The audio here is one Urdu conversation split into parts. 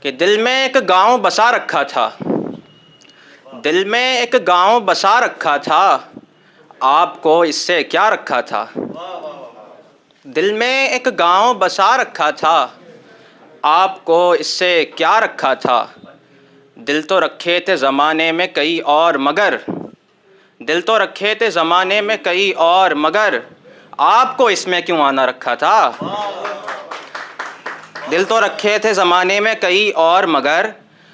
کہ دل میں ایک گاؤں بسا رکھا تھا، دل میں ایک گاؤں بسا رکھا تھا، آپ کو اس سے کیا رکھا تھا؟ دل میں ایک گاؤں بسا رکھا تھا، آپ کو اس سے کیا رکھا تھا؟ دل تو رکھے تھے زمانے میں کئی اور مگر، دل تو رکھے تھے زمانے میں کئی اور مگر، آپ کو اس میں کیوں آنا رکھا تھا؟ دل تو رکھے تھے زمانے میں کئی اور مگر،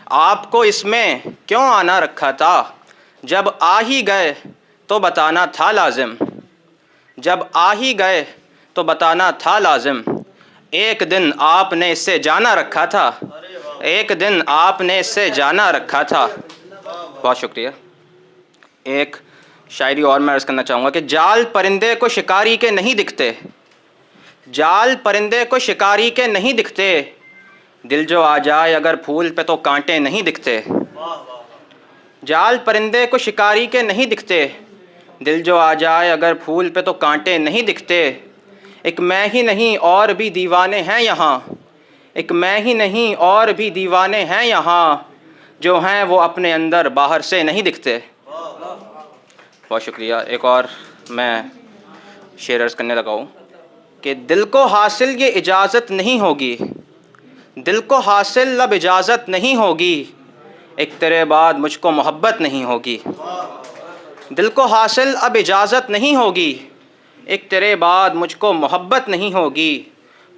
آپ کو اس میں کیوں آنا رکھا تھا؟ جب آ ہی گئے تو بتانا تھا لازم، جب آ ہی گئے تو بتانا تھا لازم، ایک دن آپ نے اس سے جانا رکھا تھا، ایک دن آپ نے اس سے جانا رکھا تھا۔ بہت شکریہ۔ ایک شاعری اور میں عرض کرنا چاہوں گا کہ جال پرندے کو شکاری کے نہیں دکھتے، جال پرندے کو شکاری کے نہیں دکھتے، دل جو آ جائے اگر پھول پہ تو کانٹے نہیں دکھتے۔ جال پرندے کو شکاری کے نہیں دکھتے، دل جو آ جائے اگر پھول پہ تو کانٹے نہیں دکھتے۔ ایک میں ہی نہیں اور بھی دیوانے ہیں یہاں، ایک میں ہی نہیں اور بھی دیوانے ہیں یہاں، جو ہیں وہ اپنے اندر باہر سے نہیں دکھتے۔ بہت شکریہ۔ ایک اور میں شعر عرض کرنے لگا ہوں کہ دل کو حاصل یہ اجازت نہیں ہوگی، دل کو حاصل اب اجازت نہیں ہوگی، ایک تیرے بعد مجھ کو محبت نہیں ہوگی۔ دل کو حاصل اب اجازت نہیں ہوگی، ایک تیرے بعد مجھ کو محبت نہیں ہوگی۔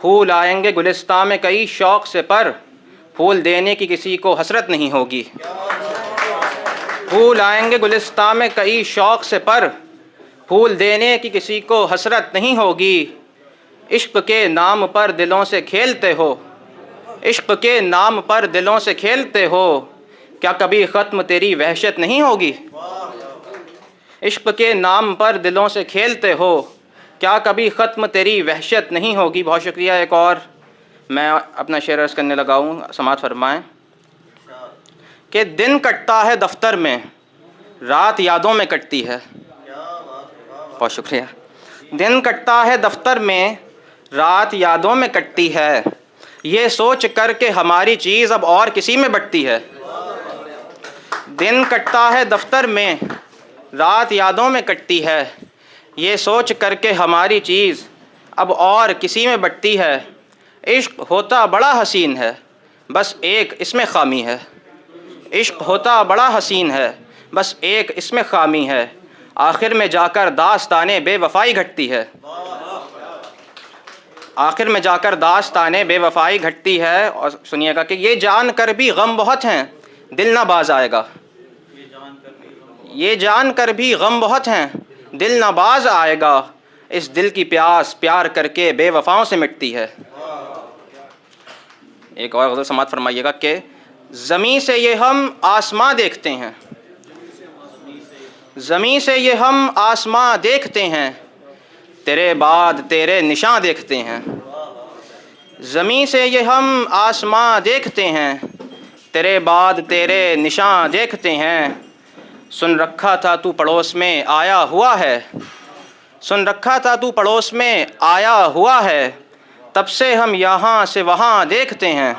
پھول آئیں گے گلستاں میں کئی شوق سے پر، پھول دینے کی کسی کو حسرت نہیں ہوگی۔ پھول آئیں گے گلستاں میں کئی شوق سے پر، پھول دینے کی کسی کو حسرت نہیں ہوگی۔ عشق کے نام پر دلوں سے کھیلتے ہو، عشق کے نام پر دلوں سے کھیلتے ہو، کیا کبھی ختم تیری وحشت نہیں ہوگی؟ عشق کے نام پر دلوں سے کھیلتے ہو، کیا کبھی ختم تیری وحشت نہیں ہوگی۔ بہت شکریہ۔ ایک اور میں اپنا شعر عرض کرنے لگا ہوں، سماعت فرمائیں کہ دن کٹتا ہے دفتر میں، رات یادوں میں کٹتی ہے۔ بہت شکریہ۔ دن کٹتا ہے دفتر میں، رات یادوں میں کٹتی ہے، یہ سوچ کر کہ ہماری چیز اب اور کسی میں بٹتی ہے۔ دن کٹتا ہے دفتر میں، رات یادوں میں کٹتی ہے، یہ سوچ کر کہ ہماری چیز اب اور کسی میں بٹتی ہے۔ عشق ہوتا بڑا حسین ہے، بس ایک اس میں خامی ہے، عشق ہوتا بڑا حسین ہے، بس ایک اس میں خامی ہے، آخر میں جا کر داستانے بے وفائی گھٹتی ہے۔ آخر میں جا کر داستانے بے وفائی گھٹتی ہے۔ اور سنیے گا کہ یہ جان کر بھی غم بہت ہیں، دل نہ باز آئے گا۔ یہ جان کر بھی غم بہت ہیں، دل نہ باز آئے گا، اس دل کی پیاس پیار کر کے بے وفاؤں سے مٹتی ہے۔ ایک اور غزل سماعت فرمائیے گا کہ زمیں سے یہ ہم آسماں دیکھتے ہیں، زمیں سے یہ ہم آسماں دیکھتے ہیں، تیرے بعد تیرے نشاں دیکھتے ہیں۔ زمیں سے یہ ہم آسماں دیکھتے ہیں، تیرے بعد تیرے نشاں دیکھتے ہیں۔ سن رکھا تھا تو پڑوس میں آیا ہوا ہے، سن رکھا تھا تو پڑوس میں آیا ہوا ہے، تب سے ہم یہاں سے وہاں دیکھتے ہیں،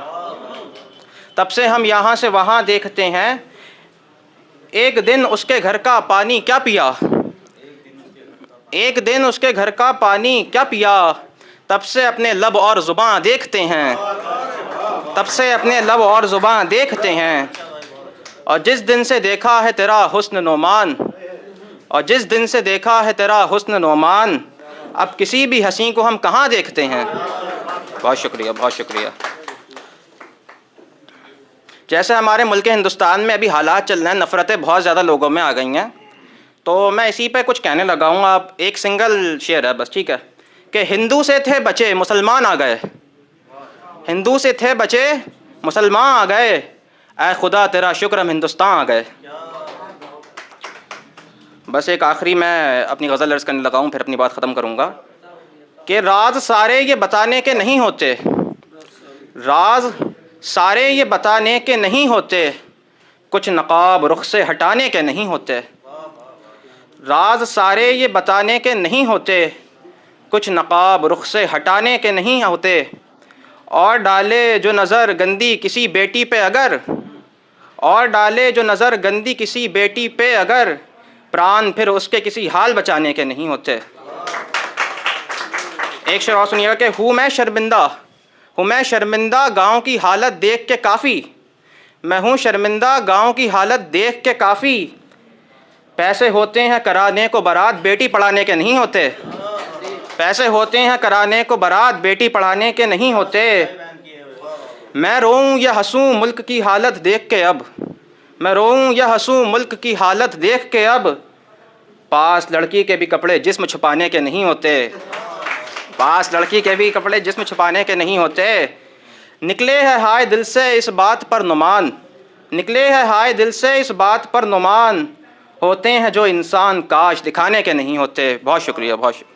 تب سے ہم یہاں سے وہاں دیکھتے ہیں۔ ایک دن اس کے گھر کا پانی کیا پیا، ایک دن اس کے گھر کا پانی کیا پیا، تب سے اپنے لب اور زباں دیکھتے ہیں، تب سے اپنے لب اور زباں دیکھتے ہیں۔ اور جس دن سے دیکھا ہے تیرا حسن نعمان، اور جس دن سے دیکھا ہے تیرا حسن نعمان، اب کسی بھی حسین کو ہم کہاں دیکھتے ہیں۔ بہت شکریہ، بہت شکریہ۔ جیسے ہمارے ملک ہندوستان میں ابھی حالات چل رہے ہیں، نفرتیں بہت زیادہ لوگوں میں آ گئی ہیں، تو میں اسی پہ کچھ کہنے لگا ہوں۔ آپ ایک سنگل شعر ہے بس، ٹھیک ہے، کہ ہندو سے تھے بچے مسلمان آ گئے، ہندو سے تھے بچے مسلمان آ گئے، اے خدا تیرا شکر ہم ہندوستان آ گئے۔ بس ایک آخری میں اپنی غزل عرض کرنے لگا ہوں، پھر اپنی بات ختم کروں گا کہ راز سارے یہ بتانے کے نہیں ہوتے، راز سارے یہ بتانے کے نہیں ہوتے، کچھ نقاب رخ سے ہٹانے کے نہیں ہوتے۔ راز سارے یہ بتانے کے نہیں ہوتے، کچھ نقاب رخ سے ہٹانے کے نہیں ہوتے، اور ڈالے جو نظر گندی کسی بیٹی پہ اگر، اور ڈالے جو نظر گندی کسی بیٹی پہ اگر، پران پھر اس کے کسی حال بچانے کے نہیں ہوتے۔ ایک شعر اور سنیے گا کہ ہوں میں شرمندہ گاؤں کی حالت دیکھ کے کافی، میں ہوں شرمندہ گاؤں کی حالت دیکھ کے کافی، پیسے ہوتے ہیں کرانے کو بارات بیٹی پڑھانے کے نہیں ہوتے، پیسے ہوتے ہیں کرانے کو بارات بیٹی پڑھانے کے نہیں ہوتے۔ میں روؤں یا ہنسوں ملک کی حالت دیکھ کے اب، میں روؤں یا ہنسوں ملک کی حالت دیکھ کے اب، پاس لڑکی کے بھی کپڑے جسم چھپانے کے نہیں ہوتے، پاس لڑکی کے بھی کپڑے جسم چھپانے کے نہیں ہوتے۔ نکلے ہے ہائے دل سے اس بات پر نمان، نکلے ہے ہائے دل سے اس بات پر نمان، ہوتے ہیں جو انسان کاش دکھانے کے نہیں ہوتے۔ بہت شکریہ، بہت شکریہ۔